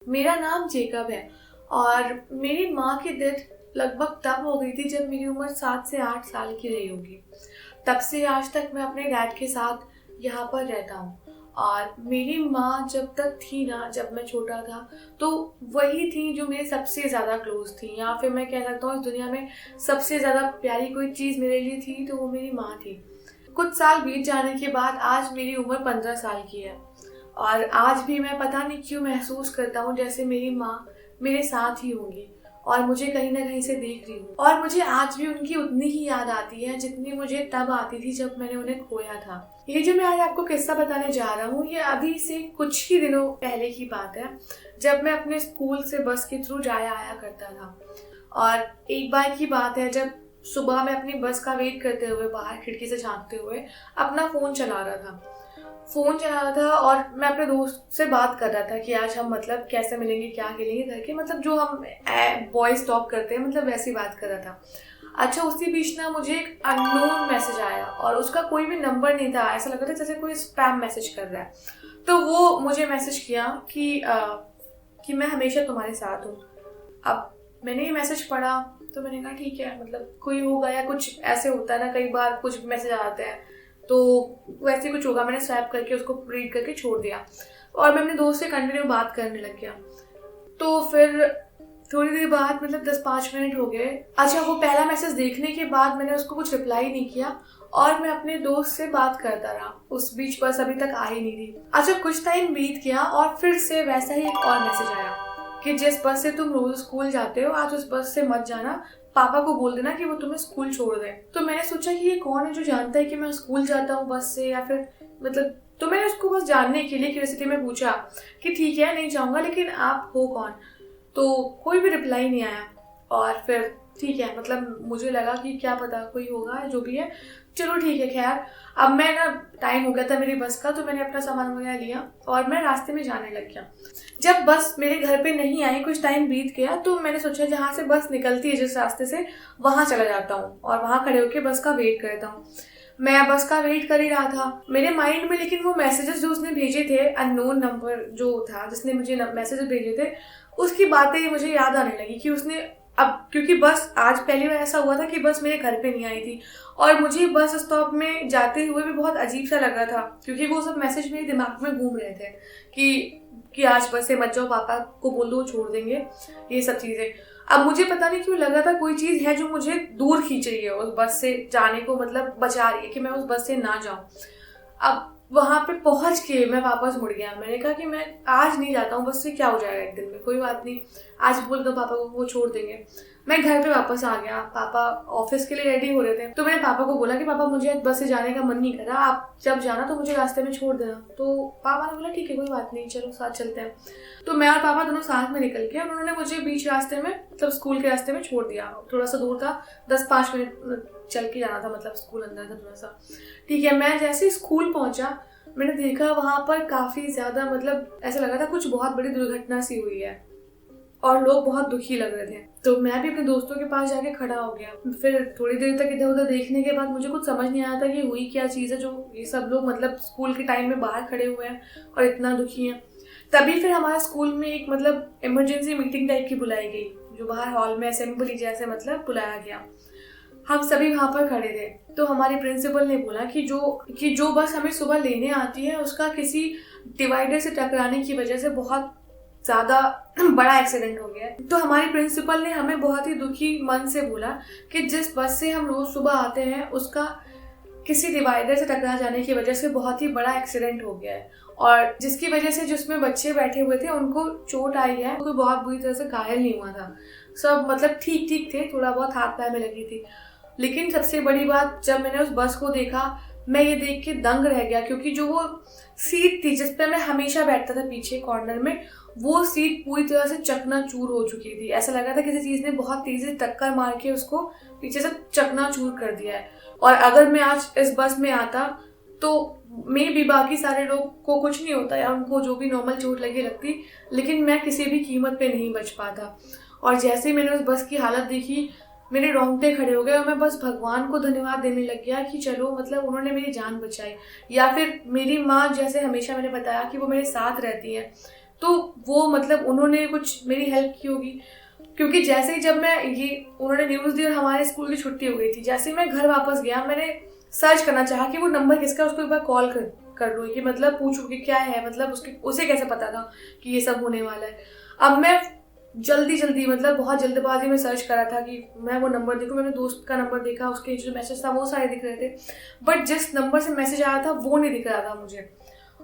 मेरा नाम जेकब है और मेरी माँ की डेथ लगभग तब हो गई थी जब मेरी उम्र 7 से 8 साल की रही होगी। तब से आज तक मैं अपने डैड के साथ यहाँ पर रहता हूँ। और मेरी माँ जब तक थी ना, जब मैं छोटा था, तो वही थी जो मेरे सबसे ज़्यादा क्लोज थी, या फिर मैं कह सकता हूँ इस दुनिया में सबसे ज़्यादा प्यारी कोई चीज़ मेरे लिए थी तो वो मेरी माँ थी। कुछ साल बीत जाने के बाद आज मेरी उम्र 15 साल की है और आज भी मैं पता नहीं क्यों महसूस करता हूँ जैसे मेरी माँ मेरे साथ ही होंगी और मुझे कहीं ना कहीं से देख रही हूँ। और मुझे आज भी उनकी उतनी ही याद आती है जितनी मुझे तब आती थी जब मैंने उन्हें खोया था। ये जो मैं आज आपको किस्सा बताने जा रहा हूँ, ये अभी से कुछ ही दिनों पहले की बात है, जब मैं अपने स्कूल से बस के थ्रू जाया आया करता था। और एक बार की बात है जब सुबह मैं अपनी बस का वेट करते हुए बाहर खिड़की से झांकते हुए अपना फोन चला रहा था और मैं अपने दोस्त से बात कर रहा था कि आज हम मतलब कैसे मिलेंगे, क्या खेलेंगे करके, मतलब जो हम बॉयज टॉक करते हैं, मतलब वैसी बात कर रहा था। अच्छा, उसी बीच ना मुझे एक अननोन मैसेज आया और उसका कोई भी नंबर नहीं था। ऐसा लग रहा था जैसे कोई स्पैम मैसेज कर रहा है। तो वो मुझे मैसेज किया कि मैं हमेशा तुम्हारे साथ हूँ। अब मैंने ये मैसेज पढ़ा तो मैंने कहा ठीक है, मतलब कोई होगा, या कुछ ऐसे होता है ना, कई बार कुछ मैसेज आते हैं तो वैसे कुछ होगा। मैंने स्वैप करके उसको रीड करके छोड़ दिया और मैं अपने दोस्त से कंटिन्यू बात करने लग गया। तो फिर थोड़ी देर बाद, मतलब 10-5 मिनट हो गए। अच्छा, वो पहला मैसेज देखने के बाद मैंने उसको कुछ रिप्लाई नहीं किया और मैं अपने दोस्त से बात करता रहा। उस बीच बस अभी तक आ ही नहीं रही। अच्छा, कुछ टाइम बीत गया और फिर से वैसा ही एक और मैसेज आया कि जिस बस से तुम रोज स्कूल जाते हो, आज उस बस से मत जाना, पापा को बोल देना कि वो तुम्हें स्कूल छोड़ दे। तो मैंने सोचा कि ये कौन है जो जानता है कि मैं स्कूल जाता हूँ बस से, या फिर मतलब, तो मैंने उसको बस जानने के लिए क्यूरियोसिटी में पूछा कि ठीक है नहीं जाऊंगा, लेकिन आप हो कौन। तो कोई भी रिप्लाई नहीं आया और फिर ठीक है, मतलब मुझे लगा कि क्या पता कोई होगा, जो भी है चलो ठीक है। खैर, अब मैं ना, टाइम हो गया था मेरी बस का, तो मैंने अपना सामान वगैरह लिया और मैं रास्ते में जाने लग गया। जब बस मेरे घर पे नहीं आई, कुछ टाइम बीत गया, तो मैंने सोचा जहाँ से बस निकलती है जिस रास्ते से, वहां चला जाता हूँ और वहां खड़े होकर बस का वेट करता हूँ। मैं बस का वेट कर ही रहा था मेरे माइंड में, लेकिन वो मैसेजेस जो उसने भेजे थे, अननोन नंबर जो था जिसने मुझे मैसेजेस भेजे थे, उसकी बातें मुझे याद आने लगी कि उसने, अब क्योंकि बस आज पहली बार ऐसा हुआ था कि बस मेरे घर पे नहीं आई थी और मुझे बस स्टॉप में जाते हुए भी बहुत अजीब सा लग रहा था, क्योंकि वो सब मैसेज मेरे दिमाग में घूम रहे थे कि आज बस से मत जाओ, पापा को बोल दो वो छोड़ देंगे, ये सब चीजें। अब मुझे पता नहीं क्यों लग रहा था कोई चीज है जो मुझे दूर खींच रही है उस बस से जाने को, मतलब बचा रही है कि मैं उस बस से ना जाऊं। अब वहां पे पहुंच के मैं वापस मुड़ गया। मैंने कहा कि मैं आज नहीं जाता हूँ बस से, क्या हो जाएगा, एक दिन में कोई बात नहीं, आज बोल दो पापा को, वो छोड़ देंगे। मैं घर पे वापस आ गया। पापा ऑफिस के लिए रेडी हो रहे थे, तो मैंने पापा को बोला कि पापा मुझे आज बस से जाने का मन नहीं कर रहा, आप जब जाना तो मुझे रास्ते में छोड़ देना। तो पापा ने बोला ठीक है कोई बात नहीं, चलो साथ चलते हैं। तो मैं और पापा दोनों साथ में निकल के, उन्होंने मुझे बीच रास्ते में, मतलब स्कूल के रास्ते में छोड़ दिया। थोड़ा सा दूर था, 10-5 मिनट चल के जाना था, मतलब स्कूल अंदर था थोड़ा सा। ठीक है, मैं जैसे स्कूल पहुंचा, मैंने देखा वहां पर काफी ज्यादा, मतलब ऐसा लगा था कुछ बहुत बड़ी दुर्घटना सी हुई है और लोग बहुत दुखी लग रहे थे। तो मैं भी अपने दोस्तों के पास जाके खड़ा हो गया। फिर थोड़ी देर तक इधर उधर देखने के बाद मुझे कुछ समझ नहीं आया था कि हुई क्या चीज़ है जो ये सब लोग, मतलब स्कूल के टाइम में बाहर खड़े हुए हैं और इतना दुखी हैं। तभी फिर हमारे स्कूल में एक, मतलब इमरजेंसी मीटिंग टाइप की बुलाई गई, जो बाहर हॉल में असेंबली जैसे मतलब बुलाया गया। हम सभी वहां पर खड़े थे। तो हमारे प्रिंसिपल ने बोला कि जो बस हमें सुबह लेने आती है उसका किसी डिवाइडर से टकराने की वजह से बहुत ज्यादा बड़ा एक्सीडेंट हो गया है। तो हमारी प्रिंसिपल ने हमें बहुत ही दुखी मन से बोला कि जिस बस से हम रोज सुबह आते हैं उसका किसी डिवाइडर से टकरा जाने की वजह से बहुत ही बड़ा एक्सीडेंट हो गया है और जिसकी वजह से जिसमें बच्चे बैठे हुए थे उनको चोट आई है, कोई बहुत बुरी तरह से घायल नहीं हुआ था, सब मतलब ठीक ठीक थे, थोड़ा बहुत हाथ पैर में लगी थी। लेकिन सबसे बड़ी बात, जब मैंने उस बस को देखा, मैं ये देख के दंग रह गया, क्योंकि जो वो सीट थी जिस पे मैं हमेशा बैठता था पीछे कॉर्नर में, वो सीट पूरी तरह से चकनाचूर हो चुकी थी। ऐसा लगा था किसी चीज ने बहुत तेजी से टक्कर मार के उसको पीछे से चकनाचूर कर दिया है। और अगर मैं आज इस बस में आता तो मे भी बाकी सारे लोग को कुछ नहीं होता या उनको जो भी नॉर्मल चोट लगी लगती, लेकिन मैं किसी भी कीमत पे नहीं बच पाता। और जैसे ही मैंने उस बस की हालत देखी, मेरे रोंगटे खड़े हो गए और मैं बस भगवान को धन्यवाद देने लग गया कि चलो, मतलब उन्होंने मेरी जान बचाई। या फिर मेरी माँ, जैसे हमेशा मैंने बताया कि वो मेरे साथ रहती है, तो वो मतलब उन्होंने कुछ मेरी हेल्प की होगी, क्योंकि जैसे ही जब मैं ये उन्होंने न्यूज़ दी और हमारे स्कूल की छुट्टी हो गई थी, जैसे ही मैं घर वापस गया मैंने सर्च करना चाहा कि वो नंबर किसका, उसको एक बार कॉल कर लूँ कि मतलब पूछूँ कि क्या है, मतलब उसे कैसे पता था कि ये सब होने वाला है। अब मैं जल्दी मतलब बहुत जल्दबाजी में सर्च करा था कि मैं वो नंबर देखूँ। मैंने दोस्त का नंबर देखा, उसके जो मैसेज था वो सारे दिख रहे थे, बट जिस नंबर से मैसेज आया था वो नहीं दिख रहा था मुझे।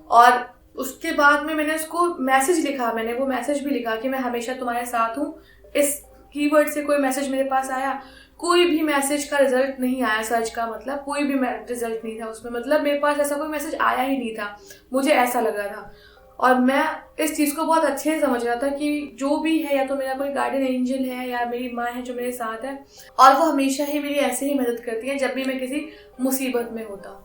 और उसके बाद में मैंने उसको मैसेज लिखा, मैंने वो मैसेज भी लिखा कि मैं हमेशा तुम्हारे साथ हूँ। इस कीवर्ड से कोई मैसेज मेरे पास आया, कोई भी मैसेज का रिजल्ट नहीं आया। सर्च का मतलब कोई भी रिजल्ट नहीं था उसमें, मतलब मेरे पास ऐसा कोई मैसेज आया ही नहीं था, मुझे ऐसा लग रहा था। और मैं इस चीज़ को बहुत अच्छे से समझ रहा था कि जो भी है, या तो मेरा कोई गार्डियन एंजल है या मेरी माँ है जो मेरे साथ है, और वो हमेशा ही मेरी ऐसे ही मदद करती है जब भी मैं किसी मुसीबत में होता हूँ।